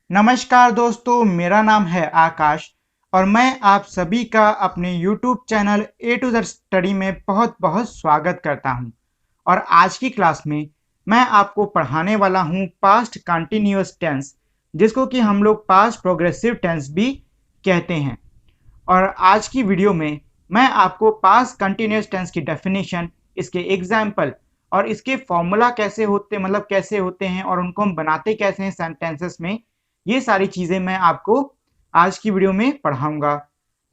नमस्कार दोस्तों, मेरा नाम है आकाश और मैं आप सभी का अपने YouTube channel A to Z study में बहुत बहुत स्वागत करता हूं। और आज की क्लास में मैं आपको पढ़ाने वाला हूं पास्ट कंटिन्यूअस टेंस, जिसको कि हम लोग पास्ट प्रोग्रेसिव टेंस भी कहते हैं। और आज की वीडियो में मैं आपको पास्ट कंटिन्यूअस टेंस की डेफिनेशन, इसके एग्जाम्पल और इसके फॉर्मूला कैसे होते हैं और उनको हम बनाते कैसे हैं सेंटेंसेस में, ये सारी चीजें मैं आपको आज की वीडियो में पढ़ाऊंगा।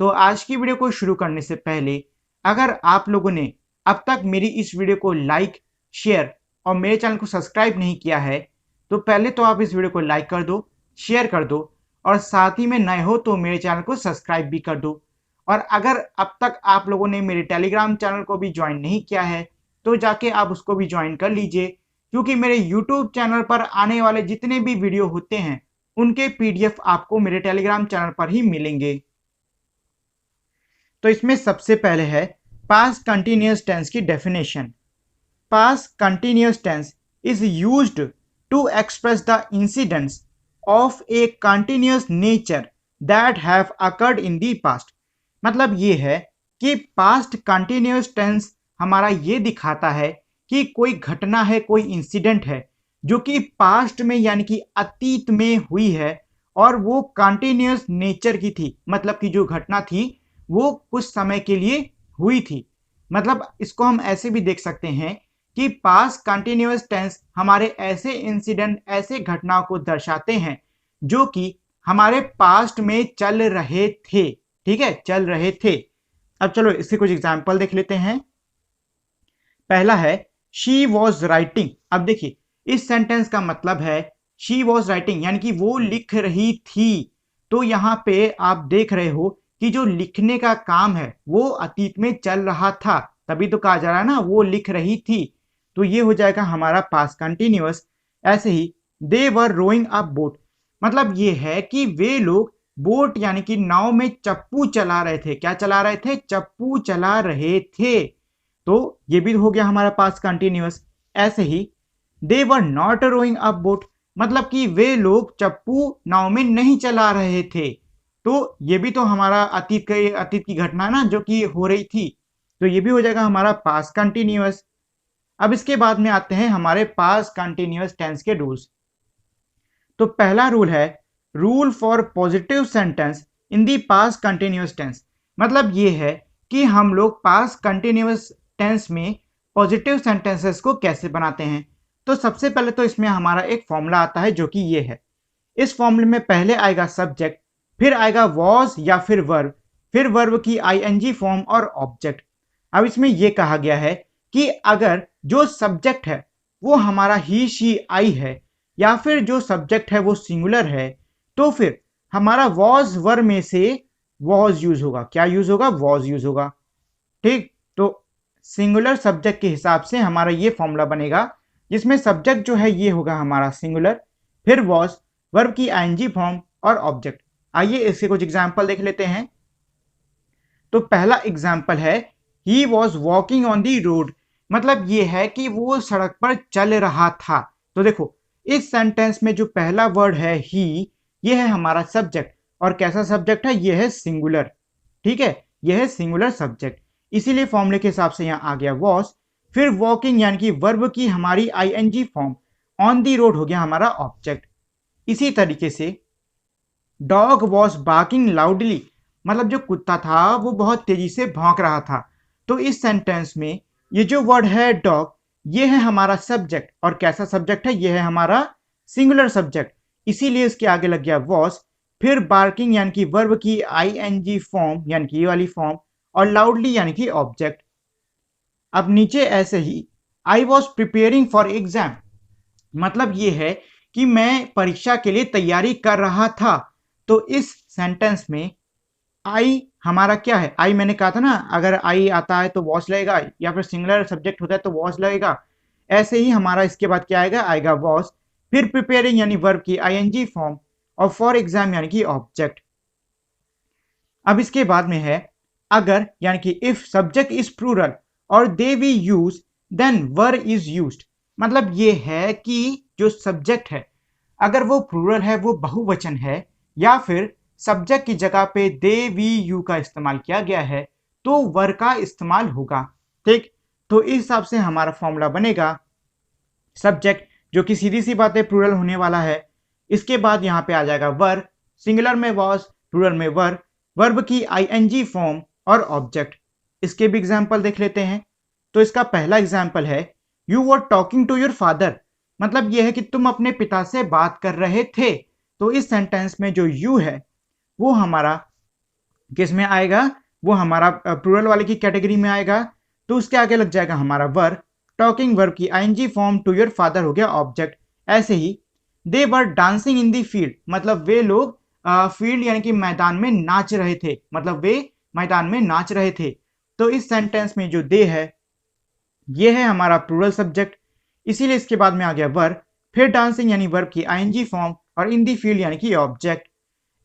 तो आज की वीडियो को शुरू करने से पहले अगर आप लोगों ने अब तक मेरी इस वीडियो को लाइक, शेयर और मेरे चैनल को सब्सक्राइब नहीं किया है तो पहले तो आप इस वीडियो को लाइक कर दो, शेयर कर दो और साथ ही में नए हो तो मेरे चैनल को सब्सक्राइब भी कर दो। और अगर अब तक आप लोगों ने मेरे टेलीग्राम चैनल को भी ज्वाइन नहीं किया है तो जाके आप उसको भी ज्वाइन कर लीजिए, क्योंकि मेरे यूट्यूब चैनल पर आने वाले जितने भी वीडियो होते हैं उनके पीडीएफ आपको मेरे टेलीग्राम चैनल पर ही मिलेंगे। तो इसमें सबसे पहले है पास्ट कंटिन्यूअस टेंस की definition. Past continuous tense is used to express the incidents of a continuous nature that have occurred in the past. मतलब ये है कि पास्ट कंटिन्यूअस टेंस हमारा ये दिखाता है कि कोई घटना है, कोई इंसिडेंट है जो कि पास्ट में यानी कि अतीत में हुई है और वो कंटिन्यूअस नेचर की थी। मतलब कि जो घटना थी वो कुछ समय के लिए हुई थी। मतलब इसको हम ऐसे भी देख सकते हैं कि पास्ट कंटिन्यूअस टेंस हमारे ऐसे इंसिडेंट, ऐसे घटनाओं को दर्शाते हैं जो कि हमारे पास्ट में चल रहे थे। ठीक है, चल रहे थे। अब चलो इसके कुछ एग्जाम्पल देख लेते हैं। पहला है शी वॉज राइटिंग। अब देखिए इस सेंटेंस का मतलब है शी वॉज राइटिंग यानी कि वो लिख रही थी। तो यहां पे आप देख रहे हो कि जो लिखने का काम है वो अतीत में चल रहा था, तभी तो कहा जा रहा है ना वो लिख रही थी। तो ये हो जाएगा हमारा पास्ट कंटिन्यूअस। ऐसे ही they were rowing a boat. मतलब ये है कि वे लोग बोट यानी कि नाव में चप्पू चला रहे थे। क्या चला रहे थे? चप्पू चला रहे थे। तो ये भी हो गया हमारा पास्ट कंटिन्यूअस। ऐसे ही they were not rowing a boat. मतलब कि वे लोग चप्पू नाव में नहीं चला रहे थे। तो ये भी तो हमारा अतीत की घटना ना जो कि हो रही थी। तो ये भी हो जाएगा हमारा पास्ट कंटिन्यूअस। अब इसके बाद में आते हैं हमारे पास्ट कंटिन्यूअस टेंस के रूल्स। तो पहला रूल है rule for positive sentence in the past continuous tense. मतलब ये है कि हम लोग पास्ट कंटिन्यूअस टेंस में पॉजिटिव सेंटेंसेस को कैसे बनाते हैं। तो सबसे पहले तो इसमें हमारा एक फॉर्मूला आता है जो कि ये है। इस फॉर्मूले में पहले आएगा सब्जेक्ट, फिर आएगा वॉज या फिर वर्ब की आईएनजी फॉर्म और ऑब्जेक्ट। अब इसमें यह कहा गया है कि अगर जो सब्जेक्ट है वो हमारा ही, शी, आई है या फिर जो सब्जेक्ट है वो सिंगुलर है तो फिर हमारा वॉज वर्ब में से वॉज यूज होगा। क्या यूज होगा? वॉज यूज होगा। ठीक, तो सिंगुलर सब्जेक्ट के हिसाब से हमारा ये फॉर्मूला बनेगा जिसमें सब्जेक्ट जो है ये होगा हमारा सिंगुलर, फिर वॉज, वर्ब की आईएनजी फॉर्म और ऑब्जेक्ट। आइए इसके कुछ एग्जांपल देख लेते हैं। तो पहला एग्जांपल है he was walking on the road. मतलब ये है कि वो सड़क पर चल रहा था। तो देखो इस सेंटेंस में जो पहला वर्ड है ही, ये है हमारा सब्जेक्ट। और कैसा सब्जेक्ट है? ये है सिंगुलर। ठीक है, ये है सिंगुलर सब्जेक्ट, इसीलिए फॉर्मूले के हिसाब से यहाँ आ गया वॉज। फिर वॉकिंग यानी कि वर्ब की हमारी ING form, on the road हो गया हमारा ऑब्जेक्ट। इसी तरीके से डॉग वॉज बार्किंग लाउडली। मतलब जो कुत्ता था वो बहुत तेजी से भौंक रहा था। तो इस सेंटेंस में ये जो वर्ड है डॉग, ये है हमारा सब्जेक्ट। और कैसा सब्जेक्ट है? ये है हमारा सिंगुलर सब्जेक्ट, इसीलिए इसके आगे लग गया वॉज। फिर बार्किंग यानी कि वर्ब की आईएनजी फॉर्म यानी कि ये वाली फॉर्म और लाउडली यानी कि ऑब्जेक्ट। अब नीचे ऐसे ही I was preparing for exam. मतलब ये है कि मैं परीक्षा के लिए तैयारी कर रहा था। तो इस सेंटेंस में आई हमारा क्या है? आई मैंने कहा था ना, अगर आई आता है तो वॉज लगेगा या फिर सिंगुलर सब्जेक्ट होता है तो वॉज लगेगा। ऐसे ही हमारा इसके बाद क्या आएगा? आएगा वॉज, फिर प्रिपेयरिंग यानी वर्ब की आईएनजी फॉर्म और फॉर एग्जाम यानी कि ऑब्जेक्ट। अब इसके बाद में है अगर यानी कि इफ सब्जेक्ट इज प्लूरल और they we use then were is used. मतलब ये है कि जो सब्जेक्ट है अगर वो प्लूरल है, वो बहुवचन है, या फिर सब्जेक्ट की जगह पे दे वी यू का इस्तेमाल किया गया है, तो वर का इस्तेमाल होगा। ठीक, तो इस हिसाब से हमारा फॉर्मूला बनेगा सब्जेक्ट, जो कि सीधी सी बात है प्लूरल होने वाला है। इसके बाद यहाँ पे आ जाएगा वर्ब, सिंगुलर में वॉज, प्लूरल में वर्ब, वर्ब की आईएनजी फॉर्म और ऑब्जेक्ट। इसके भी एग्जाम्पल देख लेते हैं। तो इसका पहला एग्जाम्पल है you were talking to your father, मतलब यह है कि तुम अपने पिता से बात कर रहे थे। तो इस सेंटेंस में जो यू है वो हमारा किस में आएगा, वो हमारा प्लूरल वाले की कैटेगरी में आएगा। तो उसके आगे लग जाएगा हमारा वर्ब, टॉकिंग वर्ब की ING form to your father हो गया ऑब्जेक्ट। ऐसे ही they were dancing in the field, मतलब वे लोग फील्ड यानी कि मैदान में नाच रहे थे, मतलब वे मैदान में नाच रहे थे। तो इस सेंटेंस में जो दे है ये है हमारा प्लूरल सब्जेक्ट, इसीलिए इसके बाद में आ गया वर्ब, फिर डांसिंग यानी वर्ब की आईएनजी फॉर्म और इन दी फील्ड यानी कि ऑब्जेक्ट।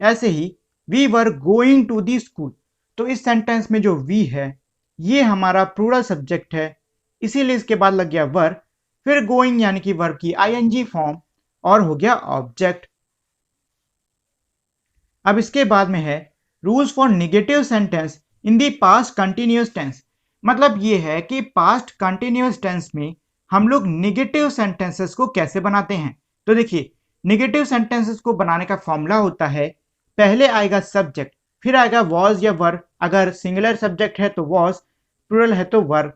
ऐसे ही we were going to the school, तो इस सेंटेंस में जो वी है ये हमारा प्लूरल सब्जेक्ट है, इसीलिए इसके बाद लग गया वर्ब, फिर गोइंग यानी कि वर्ब की आईएनजी फॉर्म और हो गया ऑब्जेक्ट। अब इसके बाद में है rules for negative sentence in the past continuous tense, मतलब ये है कि पास्ट कंटिन्यूअस टेंस में हम लोग नेगेटिव सेंटेंसेस को कैसे बनाते हैं। तो देखिए, नेगेटिव सेंटेंसेस को बनाने का फॉर्मूला होता है, पहले आएगा सब्जेक्ट, फिर आएगा वॉज या वर, अगर सिंगुलर सब्जेक्ट है तो वॉज, प्लूरल है तो वर,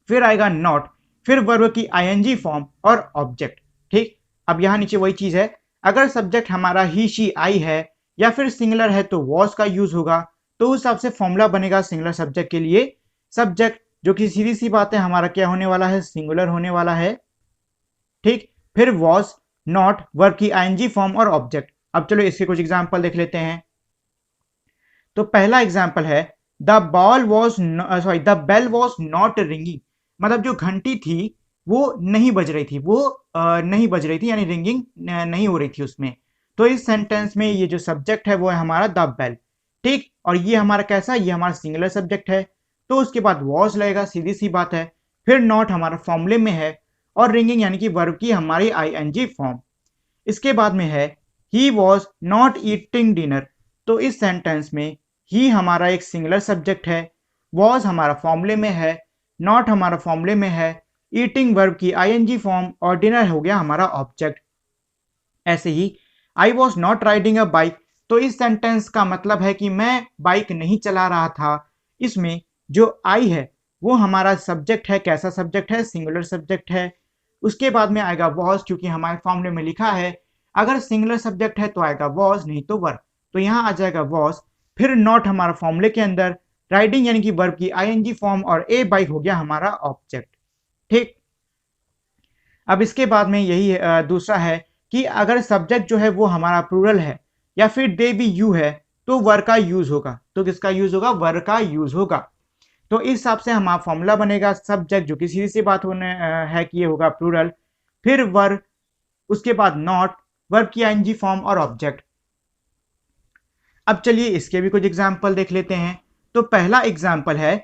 फिर आएगा नॉट, फिर वर्ब की आईएनजी फॉर्म और ऑब्जेक्ट। ठीक, अब यहां नीचे वही चीज है, अगर सब्जेक्ट हमारा ही शी आई है या फिर सिंगुलर है तो वॉज का यूज होगा। तो उस हिसाब से फॉर्मूला बनेगा सिंगुलर सब्जेक्ट के लिए, सब्जेक्ट जो कि सीधी सी बात है हमारा क्या होने वाला है, सिंगुलर होने वाला है। ठीक, फिर वॉज, नॉट, वर्ब की आईएनजी फॉर्म और ऑब्जेक्ट। अब चलो इसके कुछ एग्जांपल देख लेते हैं। तो पहला एग्जांपल है the ball was the bell was not ringing, मतलब जो घंटी थी वो नहीं बज रही थी, वो नहीं बज रही थी यानी रिंगिंग नहीं हो रही थी उसमें। तो इस सेंटेंस में ये जो सब्जेक्ट है वो है हमारा द बेल। ठीक, और ये हमारा कैसा, ये हमारा सिंगुलर सब्जेक्ट है, तो उसके बाद वॉज लगेगा, सीधी सी बात है। फिर नॉट हमारा फॉर्मूले में है और रिंगिंग यानी कि वर्ब की हमारी आईएनजी फॉर्म। इसके बाद में है he was not eating dinner, तो इस सेंटेंस में ही हमारा एक सिंगुलर सब्जेक्ट है, वॉज हमारा फॉर्मूले में है, नॉट हमारा फॉर्मूले में है, ईटिंग वर्ब की आईएनजी फॉर्म और डिनर हो गया हमारा ऑब्जेक्ट। ऐसे ही I was not riding a bike, तो इस सेंटेंस का मतलब है कि मैं बाइक नहीं चला रहा था। इसमें जो आई है वो हमारा सब्जेक्ट है, कैसा सब्जेक्ट है, सिंगुलर सब्जेक्ट है। उसके बाद में आएगा वॉज, क्योंकि हमारे फॉर्मूले में लिखा है अगर सिंगुलर सब्जेक्ट है तो आएगा वॉज, नहीं तो वर्ब, तो यहाँ आ जाएगा वॉज। फिर नॉट हमारा फॉर्मूले के अंदर, राइडिंग यानी कि वर्ब की आईएनजी फॉर्म और ए बाइक हो गया हमारा ऑब्जेक्ट। ठीक, अब इसके बाद में यही दूसरा है कि अगर सब्जेक्ट जो है वो हमारा प्लूरल है या फिर दे भी यू है तो वर का यूज होगा। तो किसका यूज होगा, वर का यूज होगा। तो इस हिसाब से हमारा फॉर्मूला बनेगा सब्जेक्ट, जो कि सीधी सी बात होने है कि ये होगा प्लूरल, फिर वर, उसके बाद नॉट, वर्ब की आईएनजी फॉर्म और ऑब्जेक्ट। अब चलिए इसके भी कुछ एग्जाम्पल देख लेते हैं। तो पहला एग्जाम्पल है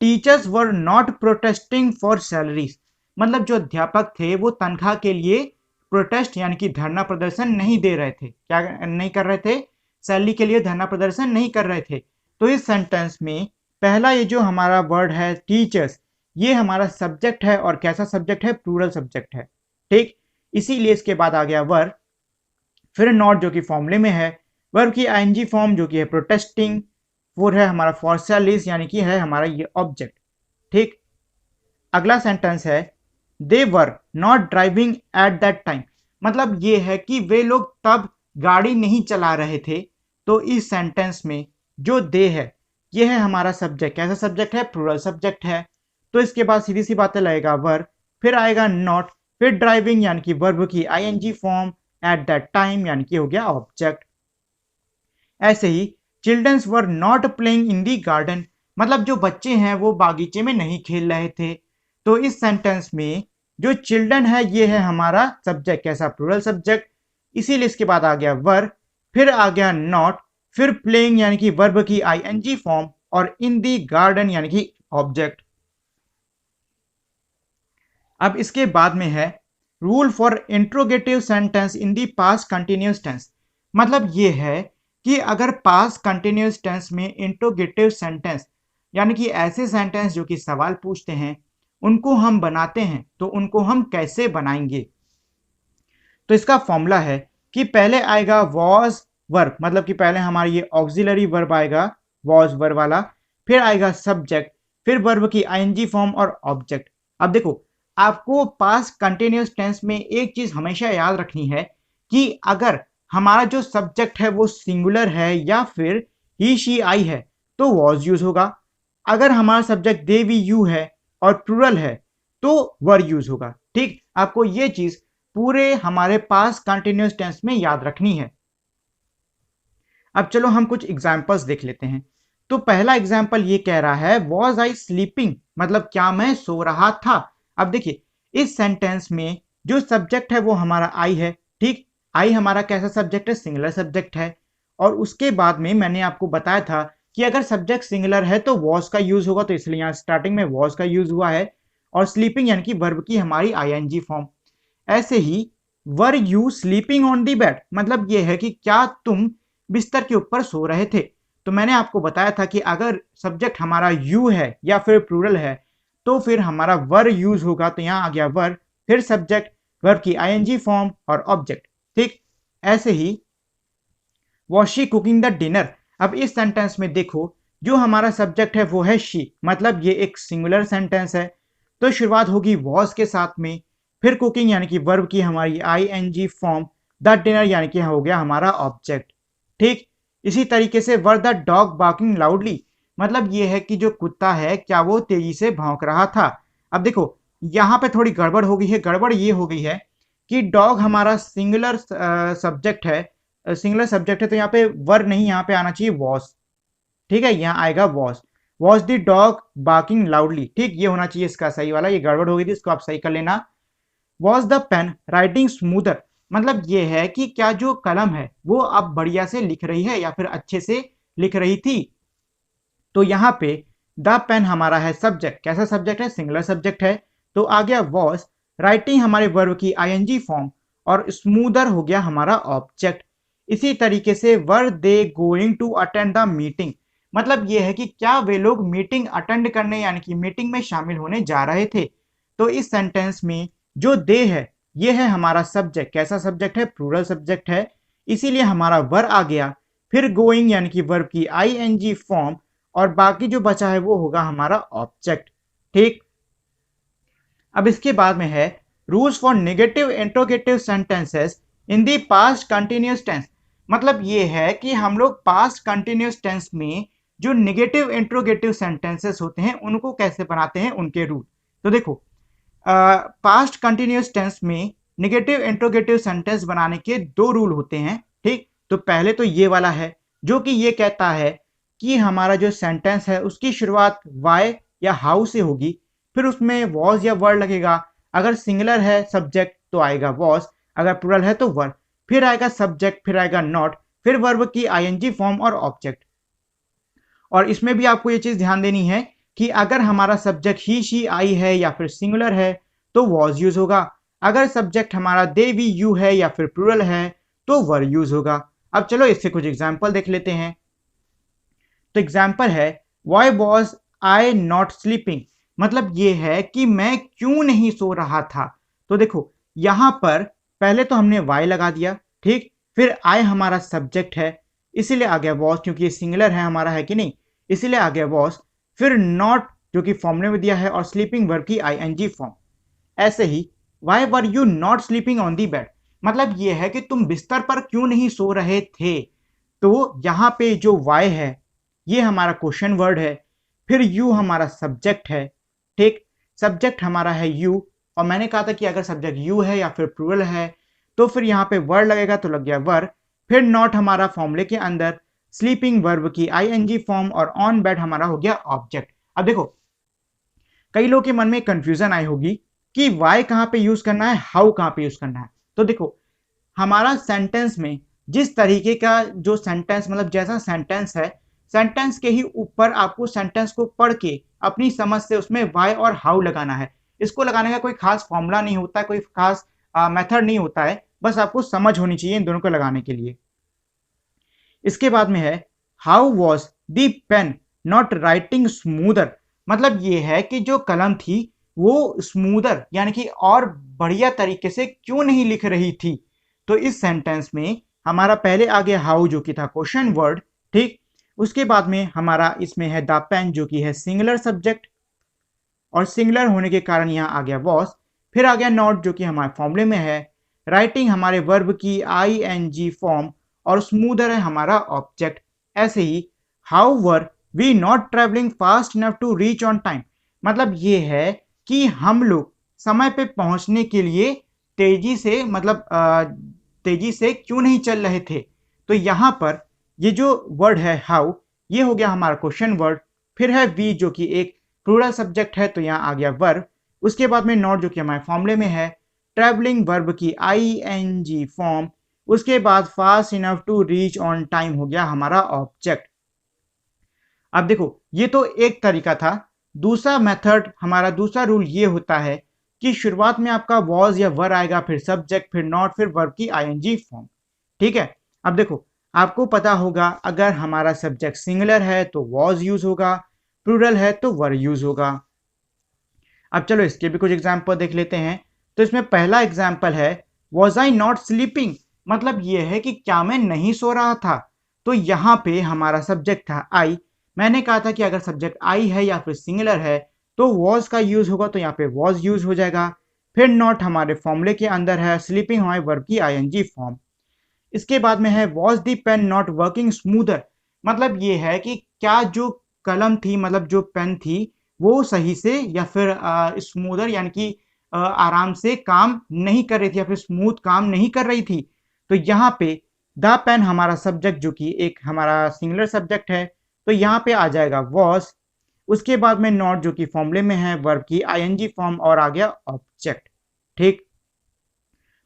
teachers were not protesting for salaries, मतलब जो अध्यापक थे वो तनख्वाह के लिए प्रोटेस्ट यानी कि धरना प्रदर्शन नहीं दे रहे थे, क्या नहीं कर रहे थे, सैलरी के लिए धरना प्रदर्शन नहीं कर रहे थे। तो इस सेंटेंस में पहला ये जो हमारा वर्ड है टीचर्स, ये हमारा सब्जेक्ट है और कैसा सब्जेक्ट है, प्लूरल सब्जेक्ट है। ठीक, इसीलिए इसके बाद आ गया वर्ब, फिर नॉट जो कि फॉर्मूले में है, वर्ब की आईएनजी फॉर्म जो कि है प्रोटेस्टिंग, वो है हमारा फॉर सैलरीज यानी कि है हमारा ये ऑब्जेक्ट। ठीक, अगला सेंटेंस है they were not driving at that time, मतलब ये है कि वे लोग तब गाड़ी नहीं चला रहे थे। तो इस सेंटेंस में जो दे है ये है हमारा सब्जेक्ट, कैसा सब्जेक्ट है, प्लूरल सब्जेक्ट है। तो इसके बाद सीधी सी बातें लगेगा वर्ब, फिर आएगा नॉट, फिर ड्राइविंग यानी कि वर्ब की ING form, at that time यानी कि हो गया ऑब्जेक्ट। ऐसे ही childrens were not playing in the garden, मतलब जो बच्चे हैं वो बागीचे में नहीं खेल रहे थे। तो इस सेंटेंस में जो चिल्ड्रन है ये है हमारा सब्जेक्ट, कैसा, प्लूरल सब्जेक्ट, इसीलिए इसके बाद आ गया वर्ब, फिर आ गया नॉट, फिर प्लेइंग यानी कि वर्ब की आईएनजी फॉर्म और इन दी गार्डन यानी कि ऑब्जेक्ट। अब इसके बाद में है rule for interrogative sentence in the past continuous tense. मतलब ये है कि अगर पास्ट कंटिन्यूअस टेंस में इंट्रोगेटिव सेंटेंस यानी कि ऐसे सेंटेंस जो कि सवाल पूछते हैं उनको हम बनाते हैं तो उनको हम कैसे बनाएंगे। तो इसका फॉर्मूला है कि पहले आएगा वॉज वर्ब, मतलब कि पहले हमारा ये ऑक्सिलरी वर्ब आएगा वॉज वर्ब वाला, फिर आएगा सब्जेक्ट, फिर वर्ब की आईएनजी फॉर्म और ऑब्जेक्ट। अब देखो, आपको पास्ट कंटिन्यूअस टेंस में एक चीज हमेशा याद रखनी है कि अगर हमारा जो सब्जेक्ट है वो सिंगुलर है या फिर ही शी आई है तो वॉज यूज होगा। अगर हमारा सब्जेक्ट दे वी यू है और प्लूरल है तो वर यूज होगा। ठीक, आपको ये चीज पूरे हमारे पास कंटिन्यूअस टेंस में याद रखनी है। अब चलो हम कुछ एग्जांपल्स देख लेते हैं। तो पहला एग्जांपल ये कह रहा है वॉज आई स्लीपिंग, मतलब क्या मैं सो रहा था। अब देखिए इस सेंटेंस में जो सब्जेक्ट है वो हमारा आई है। ठीक, आई हमारा कैसा सब्जेक्ट है, सिंगुलर सब्जेक्ट है। और उसके बाद में मैंने आपको बताया था कि अगर सब्जेक्ट सिंगुलर है तो वॉज का यूज होगा, तो इसलिए यहाँ स्टार्टिंग में वॉज का यूज हुआ है। और स्लीपिंग यानी कि वर्ब की हमारी आईएनजी फॉर्म। ऐसे ही were you sleeping on the bed, मतलब ये है कि क्या तुम बिस्तर के ऊपर सो रहे थे। तो मैंने आपको बताया था कि अगर सब्जेक्ट हमारा यू है या फिर प्लूरल है तो फिर हमारा वर यूज होगा, तो यहां आ गया वर, फिर सब्जेक्ट, वर्ब की आईएनजी फॉर्म और ऑब्जेक्ट। ठीक, ऐसे he was she cooking the dinner. अब इस सेंटेंस में देखो जो हमारा सब्जेक्ट है वो है शी, मतलब ये एक सिंगुलर सेंटेंस है, तो शुरुआत होगी वॉज के साथ में, फिर कुकिंग यानी कि वर्ब की हमारी आईएनजी फॉर्म, द डिनर यानी कि हो गया हमारा ऑब्जेक्ट। ठीक, इसी तरीके से were the dog barking loudly, मतलब ये है कि जो कुत्ता है क्या वो तेजी से भौंक रहा था। अब देखो यहाँ पे थोड़ी गड़बड़ हो गई है। गड़बड़ ये हो गई है कि डॉग हमारा सिंगुलर सब्जेक्ट है, सिंगुलर सब्जेक्ट है, तो यहाँ पे वर नहीं, यहाँ पे आना चाहिए वॉज। ठीक है, यहाँ आएगा was, was the dog barking loudly. ठीक, ये होना चाहिए इसका सही वाला, ये गड़बड़ हो गई थी, इसको आप सही कर लेना। Was the pen writing smoother, मतलब ये है कि क्या जो कलम है वो अब बढ़िया से लिख रही है या फिर अच्छे से लिख रही थी। तो यहाँ पे द पेन हमारा है सब्जेक्ट, कैसा सब्जेक्ट है, सिंगुलर सब्जेक्ट है, तो आ गया वॉज, राइटिंग हमारे वर्ब की आईएनजी फॉर्म और स्मूदर हो गया हमारा ऑब्जेक्ट। इसी तरीके से were they going to attend the meeting, मतलब ये है कि क्या वे लोग मीटिंग अटेंड करने यानी कि मीटिंग में शामिल होने जा रहे थे। तो इस सेंटेंस में जो दे है ये है हमारा सब्जेक्ट, कैसा सब्जेक्ट है, प्लूरल सब्जेक्ट है, इसीलिए हमारा वर आ गया, फिर गोइंग यानी कि वर्ब की आईएनजी फॉर्म और बाकी जो बचा है वो होगा हमारा ऑब्जेक्ट। ठीक, अब इसके बाद में है rules for negative interrogative sentences in the past continuous tense, मतलब ये है कि हम लोग पास्ट कंटिन्यूअस टेंस में जो नेगेटिव इंट्रोगेटिव सेंटेंसेस होते हैं उनको कैसे बनाते हैं, उनके रूल। तो देखो पास्ट कंटिन्यूअस टेंस में नेगेटिव इंट्रोगेटिव सेंटेंस बनाने के दो रूल होते हैं। ठीक, तो पहले तो ये वाला है जो कि ये कहता है कि हमारा जो सेंटेंस है उसकी शुरुआत वाई या हाउ से होगी, फिर उसमें वॉज या वर्ड लगेगा। अगर सिंगुलर है सब्जेक्ट तो आएगा वॉज, अगर प्लूरल है तो वर्ड, फिर आएगा सब्जेक्ट, फिर आएगा नॉट, फिर वर्ब की आईएनजी फॉर्म और ऑब्जेक्ट। और इसमें भी आपको ये चीज ध्यान देनी है कि अगर हमारा सब्जेक्ट ही शी आई है या फिर सिंगुलर है तो वॉज यूज होगा, अगर सब्जेक्ट हमारा दे वी यू है या फिर प्लूरल है तो वर यूज होगा। अब चलो इससे कुछ एग्जाम्पल देख लेते हैं। तो एग्जाम्पल है why was I not sleeping, मतलब ये है कि मैं क्यों नहीं सो रहा था। तो देखो यहां पर पहले तो हमने वाई लगा दिया, ठीक, फिर आई हमारा सब्जेक्ट है इसीलिए आ गया वॉज, क्योंकि ये सिंगुलर है हमारा, है कि नहीं, इसीलिए आ गया वॉज, फिर नॉट जो कि फॉर्मूले में दिया है और स्लीपिंग वर्ब की आईएनजी फॉर्म। ऐसे ही why were you not sleeping on the bed, मतलब ये है कि तुम बिस्तर पर क्यों नहीं सो रहे थे। तो यहाँ पे जो वाई है ये हमारा क्वेश्चन वर्ड है, फिर यू हमारा सब्जेक्ट है। ठीक, सब्जेक्ट हमारा है यू, और मैंने कहा था कि अगर सब्जेक्ट यू है या फिर प्लूरल है तो फिर यहाँ पे वर्ड लगेगा, तो लग गया वर, फिर नॉट हमारा फॉर्मूले के अंदर, स्लीपिंग वर्ब की आईएनजी फॉर्म और ऑन बेड हमारा हो गया ऑब्जेक्ट। अब देखो कई लोगों के मन में कंफ्यूजन आई होगी कि वाई कहाँ पे यूज करना है, हाउ कहाँ पे यूज करना है। तो देखो हमारा सेंटेंस में जिस तरीके का जो सेंटेंस, मतलब जैसा सेंटेंस है, सेंटेंस के ही ऊपर आपको सेंटेंस को पढ़ के अपनी समझ से उसमें वाई और हाउ लगाना है। इसको लगाने का कोई खास फॉर्मूला नहीं होता, कोई खास मेथड नहीं होता है, बस आपको समझ होनी चाहिए इन दोनों को लगाने के लिए। इसके बाद में है how was the pen not writing smoother, मतलब ये है कि जो कलम थी वो स्मूदर यानी कि और बढ़िया तरीके से क्यों नहीं लिख रही थी। तो इस सेंटेंस में हमारा पहले आ गया हाउ जो कि था क्वेश्चन वर्ड, ठीक। उसके बाद में हमारा इसमें है द पेन जो कि है सिंगुलर सब्जेक्ट, और सिंगुलर होने के कारण यहाँ आ गया वॉज। फिर आ गया नॉट जो कि हमारे फॉर्मूले में है, राइटिंग हमारे वर्ब की ing फॉर्म, और स्मूदर है हमारा ऑब्जेक्ट। ऐसे ही how were we not travelling fast enough to reach on time, मतलब ये है कि हम लोग समय पे पहुंचने के लिए तेजी से मतलब तेजी से क्यों नहीं चल रहे थे। तो यहाँ पर ये जो वर्ड है हाउ, ये हो गया हमारा क्वेश्चन वर्ड। फिर है वी जो कि एक प्लूरल सब्जेक्ट है, तो यहाँ आ गया वर्ब। उसके बाद में नॉट जो कि हमारे फॉर्मूले में है, ट्रैवलिंग वर्ब की ing फॉर्म। उसके बाद fast enough to reach on time हो गया हमारा ऑब्जेक्ट। अब देखो ये तो एक तरीका था। दूसरा मेथड हमारा दूसरा रूल ये होता है कि शुरुआत में आपका वॉज या वर आएगा, फिर सब्जेक्ट, फिर नॉट, फिर वर्ब की ing फॉर्म, ठीक है। अब देखो आपको पता होगा अगर हमारा सब्जेक्ट सिंगुलर है तो वॉज यूज होगा, प्लूरल है तो वर यूज होगा। अब चलो इसके भी कुछ एग्जाम्पल देख लेते हैं। तो इसमें पहला एग्जाम्पल है वॉज आई नॉट स्लीपिंग, मतलब यह है कि क्या मैं नहीं सो रहा था। तो यहाँ पे हमारा सब्जेक्ट था आई। मैंने कहा था कि अगर सब्जेक्ट आई है या फिर सिंगुलर है तो वॉज का यूज होगा, तो यहाँ पे वॉज यूज हो जाएगा। फिर नॉट हमारे फॉर्मूले के अंदर है, स्लीपिंग हमारे वर्ब की ing फॉर्म। इसके बाद में है was the pen not working smoother, मतलब ये है कि क्या जो कलम थी मतलब जो पेन थी वो सही से या फिर स्मूदर यानी कि आराम से काम नहीं कर रही थी या फिर स्मूथ काम नहीं कर रही थी। तो यहाँ पे द पेन हमारा सब्जेक्ट जो कि एक हमारा सिंगुलर सब्जेक्ट है, तो यहाँ पे आ जाएगा वॉज। उसके बाद में नॉट जो कि फॉर्मूले में है, वर्ब की ing फॉर्म, और आ गया ऑब्जेक्ट, ठीक।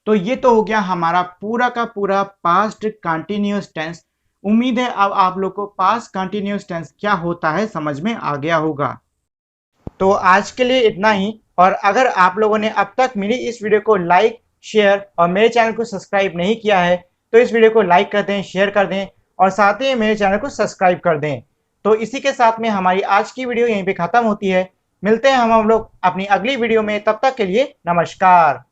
तो ये तो हो गया हमारा पूरा का पूरा पास्ट कंटिन्यूअस टेंस। उम्मीद है अब आप लोग को पास्ट कंटिन्यूअस टेंस क्या होता है समझ में आ गया होगा। तो आज के लिए इतना ही, और अगर आप लोगों ने अब तक मेरी इस वीडियो को लाइक, शेयर और मेरे चैनल को सब्सक्राइब नहीं किया है तो इस वीडियो को लाइक कर दें, शेयर कर दें, और साथ ही मेरे चैनल को सब्सक्राइब कर दें। तो इसी के साथ में हमारी आज की वीडियो यहीं पे खत्म होती है। मिलते हैं हम लोग अपनी अगली वीडियो में, तब तक के लिए नमस्कार।